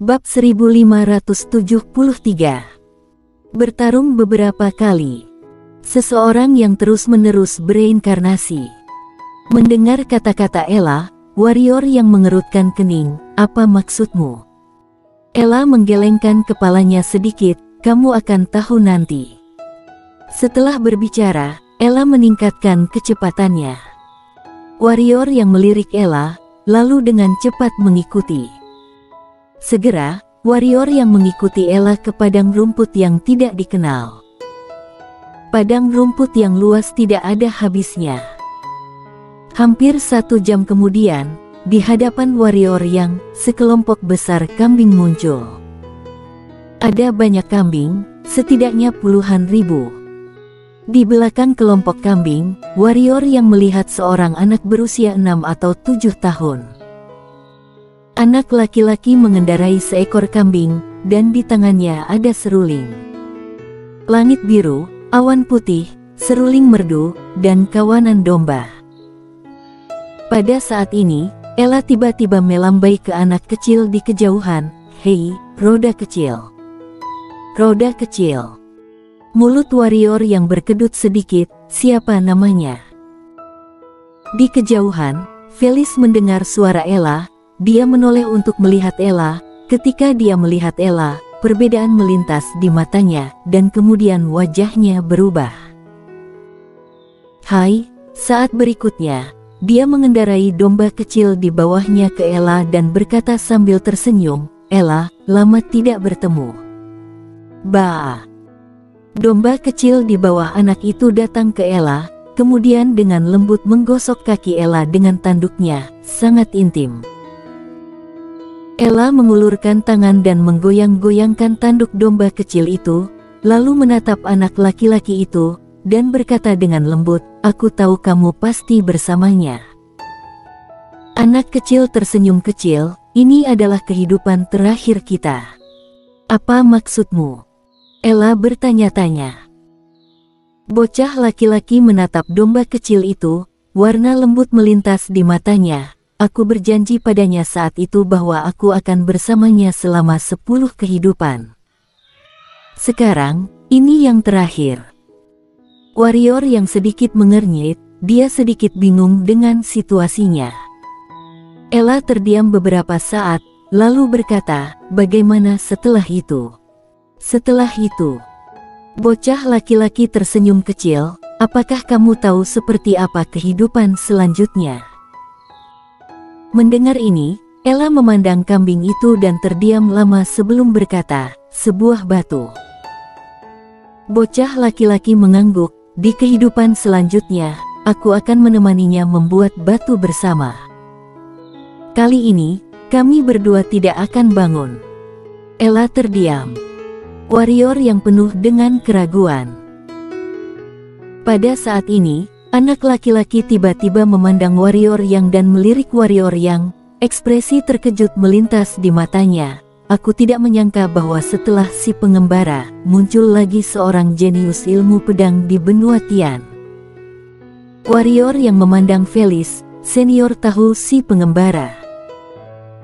Bab 1573. Bertarung beberapa kali. Seseorang yang terus-menerus bereinkarnasi. Mendengar kata-kata Ella, warrior yang mengerutkan kening, "Apa maksudmu?" Ella menggelengkan kepalanya sedikit, "Kamu akan tahu nanti." Setelah berbicara, Ella meningkatkan kecepatannya. Warrior yang melirik Ella, lalu dengan cepat mengikuti. Segera, warrior yang mengikuti Ella ke padang rumput yang tidak dikenal. Padang rumput yang luas tidak ada habisnya. Hampir 1 jam kemudian, di hadapan warrior yang sekelompok besar kambing muncul. Ada banyak kambing, setidaknya puluhan ribu. Di belakang kelompok kambing, warrior yang melihat seorang anak berusia 6 atau 7 tahun. Anak laki-laki mengendarai seekor kambing, dan di tangannya ada seruling. Langit biru, awan putih, seruling merdu, dan kawanan domba. Pada saat ini, Ella tiba-tiba melambai ke anak kecil di kejauhan. "Hei, roda kecil. Roda kecil." Mulut warrior yang berkedut sedikit, "Siapa namanya?" Di kejauhan, Felis mendengar suara Ella. Dia menoleh untuk melihat Ella. Ketika dia melihat Ella, perbedaan melintas di matanya, dan kemudian wajahnya berubah. "Hai." Saat berikutnya, dia mengendarai domba kecil di bawahnya ke Ella dan berkata sambil tersenyum, "Ella, lama tidak bertemu." "Bah." Domba kecil di bawah anak itu datang ke Ella, kemudian dengan lembut menggosok kaki Ella dengan tanduknya, sangat intim. Ella mengulurkan tangan dan menggoyang-goyangkan tanduk domba kecil itu, lalu menatap anak laki-laki itu, dan berkata dengan lembut, "Aku tahu kamu pasti bersamanya." Anak kecil tersenyum kecil, "Ini adalah kehidupan terakhir kita." "Apa maksudmu?" Ella bertanya-tanya. Bocah laki-laki menatap domba kecil itu, warna lembut melintas di matanya. "Aku berjanji padanya saat itu bahwa aku akan bersamanya selama 10 kehidupan. Sekarang, ini yang terakhir." Warrior yang sedikit mengernyit, dia sedikit bingung dengan situasinya. Ella terdiam beberapa saat, lalu berkata, "Bagaimana setelah itu?" "Setelah itu?" Bocah laki-laki tersenyum kecil, "Apakah kamu tahu seperti apa kehidupan selanjutnya?" Mendengar ini, Ella memandang kambing itu dan terdiam lama sebelum berkata, "Sebuah batu." Bocah laki-laki mengangguk, "Di kehidupan selanjutnya, aku akan menemaninya membuat batu bersama. Kali ini, kami berdua tidak akan bangun." Ella terdiam. Warrior yang penuh dengan keraguan. Pada saat ini, anak laki-laki tiba-tiba memandang warrior yang dan melirik warrior yang, ekspresi terkejut melintas di matanya. "Aku tidak menyangka bahwa setelah si pengembara, muncul lagi seorang jenius ilmu pedang di benua Tian." Warrior yang memandang Felis, senior tahu si pengembara.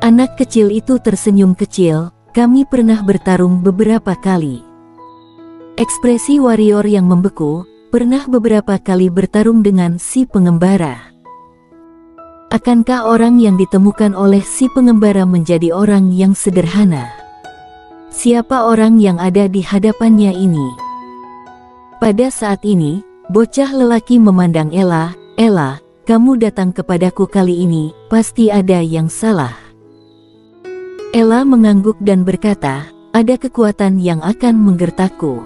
Anak kecil itu tersenyum kecil, "Kami pernah bertarung beberapa kali." Ekspresi warrior yang membeku, "Pernah beberapa kali bertarung dengan si pengembara. Akankah orang yang ditemukan oleh si pengembara menjadi orang yang sederhana? Siapa orang yang ada di hadapannya ini?" Pada saat ini, bocah lelaki memandang Ella. "Ella, kamu datang kepadaku kali ini, pasti ada yang salah." Ella mengangguk dan berkata, "Ada kekuatan yang akan menggertakku."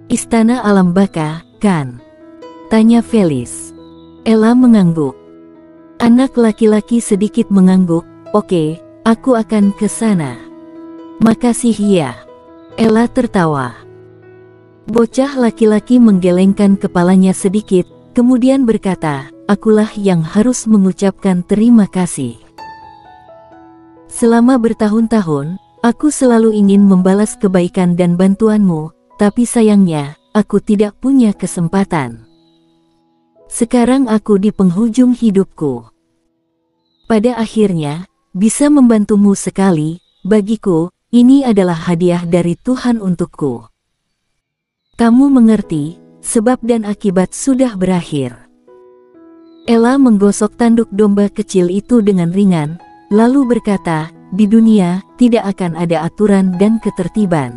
"Istana alam baka, kan?" tanya Felis. Ella mengangguk. Anak laki-laki sedikit mengangguk, "Oke, aku akan ke sana." "Makasih ya." Ella tertawa. Bocah laki-laki menggelengkan kepalanya sedikit, kemudian berkata, "Akulah yang harus mengucapkan terima kasih. Selama bertahun-tahun, aku selalu ingin membalas kebaikan dan bantuanmu, tapi sayangnya, aku tidak punya kesempatan. Sekarang aku di penghujung hidupku. Pada akhirnya, bisa membantumu sekali, bagiku, ini adalah hadiah dari Tuhan untukku. Kamu mengerti, sebab dan akibat sudah berakhir. Ella menggosok tanduk domba kecil itu dengan ringan, lalu berkata, di dunia tidak akan ada aturan dan ketertiban.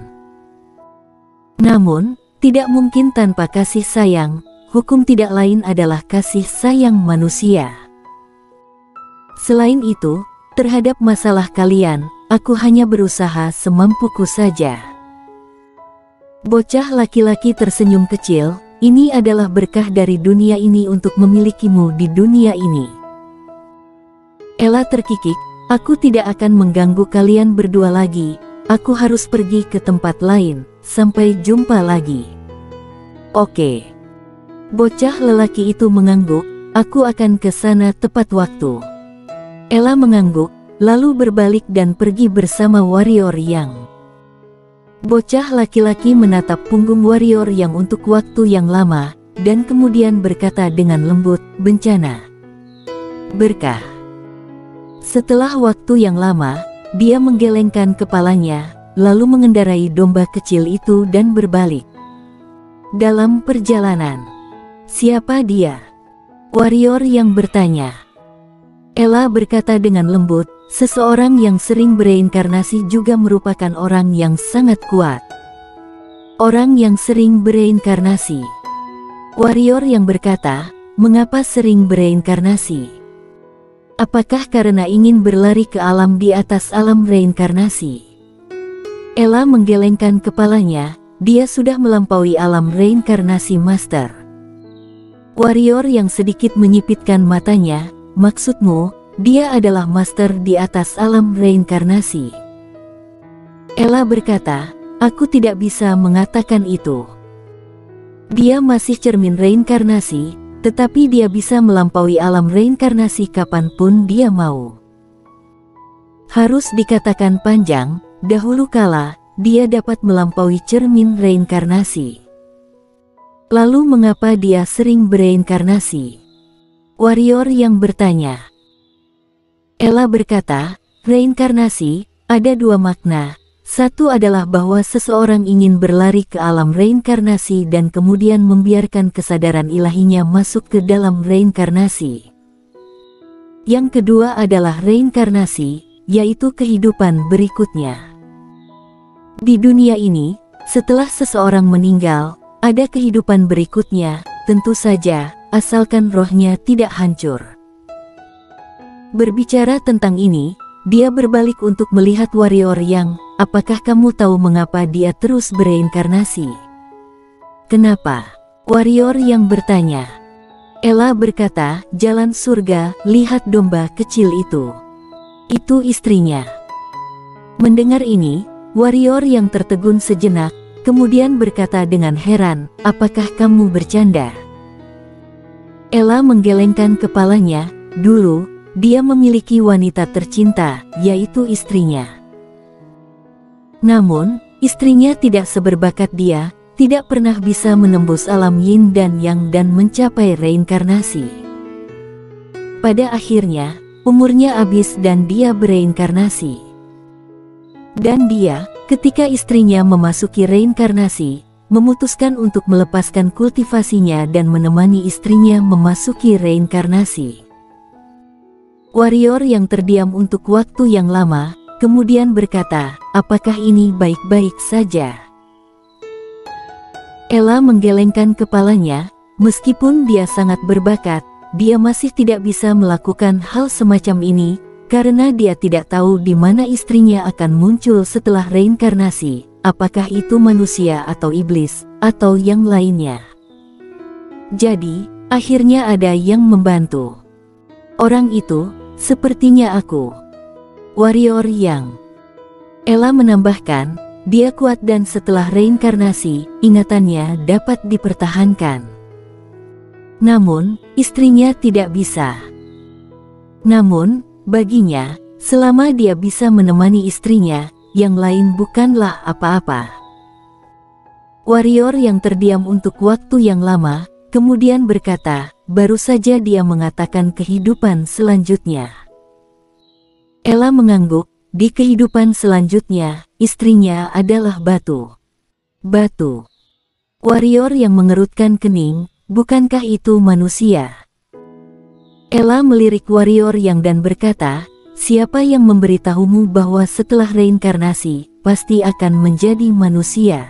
Namun, tidak mungkin tanpa kasih sayang. Hukum tidak lain adalah kasih sayang manusia. Selain itu, terhadap masalah kalian, aku hanya berusaha semampuku saja. Bocah laki-laki tersenyum kecil, ini adalah berkah dari dunia ini untuk memilikimu di dunia ini. Ella terkikik, aku tidak akan mengganggu kalian berdua lagi, aku harus pergi ke tempat lain, sampai jumpa lagi. Oke. Bocah lelaki itu mengangguk, aku akan ke sana tepat waktu. Ella mengangguk, lalu berbalik dan pergi bersama warrior Yang. Bocah laki-laki menatap punggung warrior Yang untuk waktu yang lama, dan kemudian berkata dengan lembut, bencana. Berkah. Setelah waktu yang lama, dia menggelengkan kepalanya, lalu mengendarai domba kecil itu dan berbalik. Dalam perjalanan. Siapa dia? Warrior yang bertanya. Ella berkata dengan lembut, seseorang yang sering bereinkarnasi juga merupakan orang yang sangat kuat. Orang yang sering bereinkarnasi. Warrior yang berkata, mengapa sering bereinkarnasi? Apakah karena ingin berlari ke alam di atas alam reinkarnasi? Ella menggelengkan kepalanya, dia sudah melampaui alam reinkarnasi master. Warrior yang sedikit menyipitkan matanya, maksudmu, dia adalah master di atas alam reinkarnasi. Ella berkata, aku tidak bisa mengatakan itu. Dia masih cermin reinkarnasi, tetapi dia bisa melampaui alam reinkarnasi kapanpun dia mau. Harus dikatakan panjang, dahulu kala, dia dapat melampaui cermin reinkarnasi. Lalu mengapa dia sering bereinkarnasi? Warrior yang bertanya. Ella berkata, reinkarnasi, ada dua makna. Satu adalah bahwa seseorang ingin berlari ke alam reinkarnasi dan kemudian membiarkan kesadaran ilahinya masuk ke dalam reinkarnasi. Yang kedua adalah reinkarnasi, yaitu kehidupan berikutnya. Di dunia ini, setelah seseorang meninggal, ada kehidupan berikutnya, tentu saja, asalkan rohnya tidak hancur. Berbicara tentang ini, dia berbalik untuk melihat warrior Yang, apakah kamu tahu mengapa dia terus bereinkarnasi? Kenapa? Warrior Yang bertanya. Ella berkata, jalan surga, lihat domba kecil itu. Itu istrinya. Mendengar ini, warrior Yang tertegun sejenak, kemudian berkata dengan heran, apakah kamu bercanda? Ella menggelengkan kepalanya, dulu, dia memiliki wanita tercinta, yaitu istrinya. Namun, istrinya tidak seberbakat dia, tidak pernah bisa menembus alam yin dan yang dan mencapai reinkarnasi. Pada akhirnya, umurnya habis dan dia bereinkarnasi. Dan dia, ketika istrinya memasuki reinkarnasi, memutuskan untuk melepaskan kultivasinya dan menemani istrinya memasuki reinkarnasi. Warrior yang terdiam untuk waktu yang lama, kemudian berkata, apakah ini baik-baik saja? Ella menggelengkan kepalanya, meskipun dia sangat berbakat, dia masih tidak bisa melakukan hal semacam ini, karena dia tidak tahu di mana istrinya akan muncul setelah reinkarnasi, apakah itu manusia atau iblis, atau yang lainnya. Jadi, akhirnya ada yang membantu. Orang itu, sepertinya aku. Warrior Yang. Ella menambahkan, dia kuat dan setelah reinkarnasi, ingatannya dapat dipertahankan. Namun, istrinya tidak bisa. Namun, baginya, selama dia bisa menemani istrinya, yang lain bukanlah apa-apa. Warrior yang terdiam untuk waktu yang lama, kemudian berkata, baru saja dia mengatakan kehidupan selanjutnya. Ella mengangguk, di kehidupan selanjutnya, istrinya adalah batu. Batu. Warrior yang mengerutkan kening, bukankah itu manusia? Ella melirik warrior yang dan berkata, siapa yang memberitahumu bahwa setelah reinkarnasi, pasti akan menjadi manusia?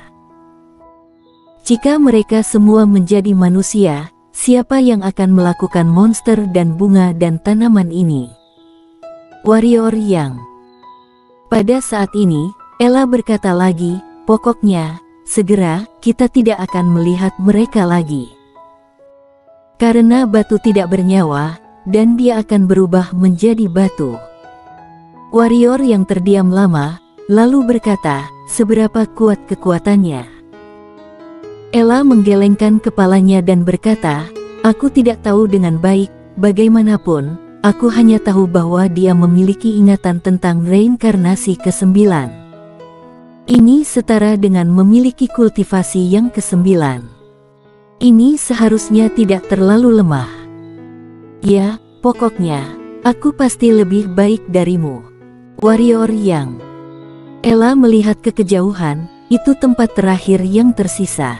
Jika mereka semua menjadi manusia, siapa yang akan melakukan monster dan bunga dan tanaman ini? Warrior yang. Pada saat ini, Ella berkata lagi, pokoknya, segera, kita tidak akan melihat mereka lagi. Karena batu tidak bernyawa, dan dia akan berubah menjadi batu. Warrior yang terdiam lama, lalu berkata, seberapa kuat kekuatannya? Ella menggelengkan kepalanya dan berkata, aku tidak tahu dengan baik, bagaimanapun, aku hanya tahu bahwa dia memiliki ingatan tentang reinkarnasi ke-9. Ini setara dengan memiliki kultivasi yang ke-9. Ini seharusnya tidak terlalu lemah. Ya, pokoknya, aku pasti lebih baik darimu. Warrior yang. Ella melihat ke kejauhan, itu tempat terakhir yang tersisa.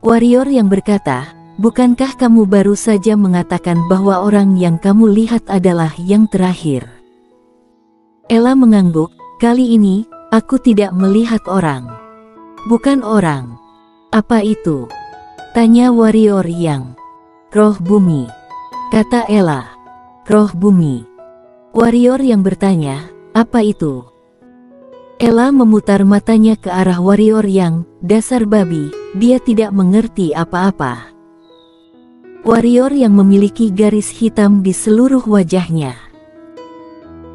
Warrior yang berkata, bukankah kamu baru saja mengatakan bahwa orang yang kamu lihat adalah yang terakhir? Ella mengangguk, kali ini, aku tidak melihat orang. Bukan orang. Apa itu? Tanya warrior yang. Roh bumi. Kata Ella. Roh bumi. Warrior yang bertanya, apa itu? Ella memutar matanya ke arah warrior yang, dasar babi, dia tidak mengerti apa-apa. Warrior yang memiliki garis hitam di seluruh wajahnya.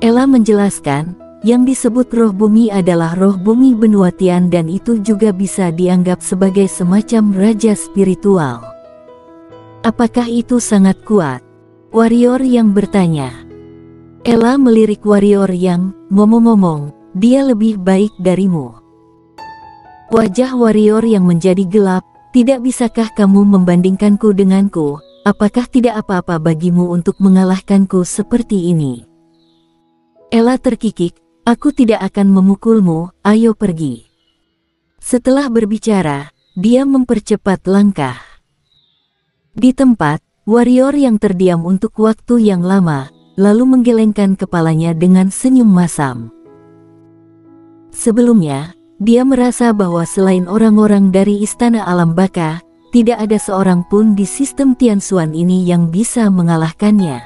Ella menjelaskan, yang disebut roh bumi adalah roh bumi benua Tian dan itu juga bisa dianggap sebagai semacam raja spiritual. Apakah itu sangat kuat? Warrior yang bertanya. Ella melirik warrior yang, ngomong-ngomong, dia lebih baik darimu. Wajah warrior yang menjadi gelap, tidak bisakah kamu membandingkanku denganku? Apakah tidak apa-apa bagimu untuk mengalahkanku seperti ini? Ella terkikik, aku tidak akan memukulmu, ayo pergi. Setelah berbicara, dia mempercepat langkah. Di tempat, warrior yang terdiam untuk waktu yang lama, lalu menggelengkan kepalanya dengan senyum masam. Sebelumnya, dia merasa bahwa selain orang-orang dari Istana Alam Baka, tidak ada seorang pun di sistem Tianxuan ini yang bisa mengalahkannya.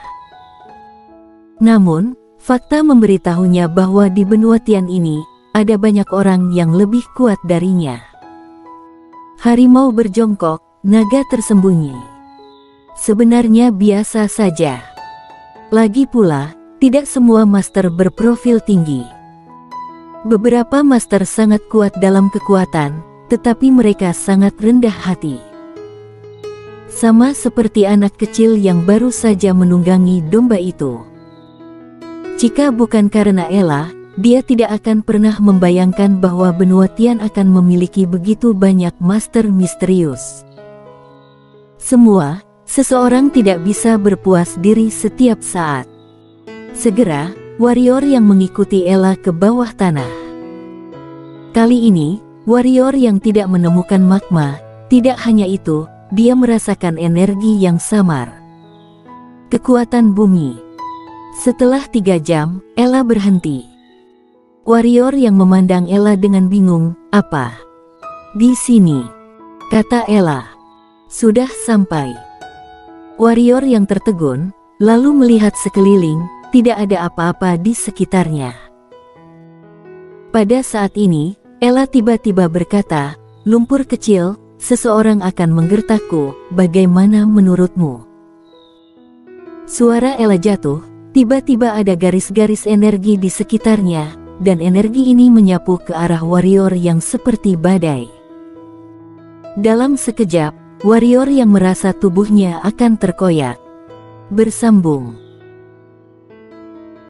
Namun, fakta memberitahunya bahwa di benua Tian ini, ada banyak orang yang lebih kuat darinya. Harimau berjongkok, naga tersembunyi. Sebenarnya biasa saja. Lagi pula, tidak semua master berprofil tinggi. Beberapa master sangat kuat dalam kekuatan, tetapi mereka sangat rendah hati. Sama seperti anak kecil yang baru saja menunggangi domba itu. Jika bukan karena Ella, dia tidak akan pernah membayangkan bahwa benua Tian akan memiliki begitu banyak master misterius. Seseorang tidak bisa berpuas diri setiap saat. Segera, warrior yang mengikuti Ella ke bawah tanah. Kali ini, warrior yang tidak menemukan magma, tidak hanya itu, dia merasakan energi yang samar. Kekuatan bumi. Setelah 3 jam, Ella berhenti. Warrior yang memandang Ella dengan bingung, apa? Di sini, kata Ella. Sudah sampai. Warrior yang tertegun, lalu melihat sekeliling, tidak ada apa-apa di sekitarnya. Pada saat ini, Ella tiba-tiba berkata, lumpur kecil, seseorang akan menggertakku, bagaimana menurutmu? Suara Ella jatuh, tiba-tiba ada garis-garis energi di sekitarnya, dan energi ini menyapu ke arah warrior yang seperti badai. Dalam sekejap, warrior yang merasa tubuhnya akan terkoyak. Bersambung.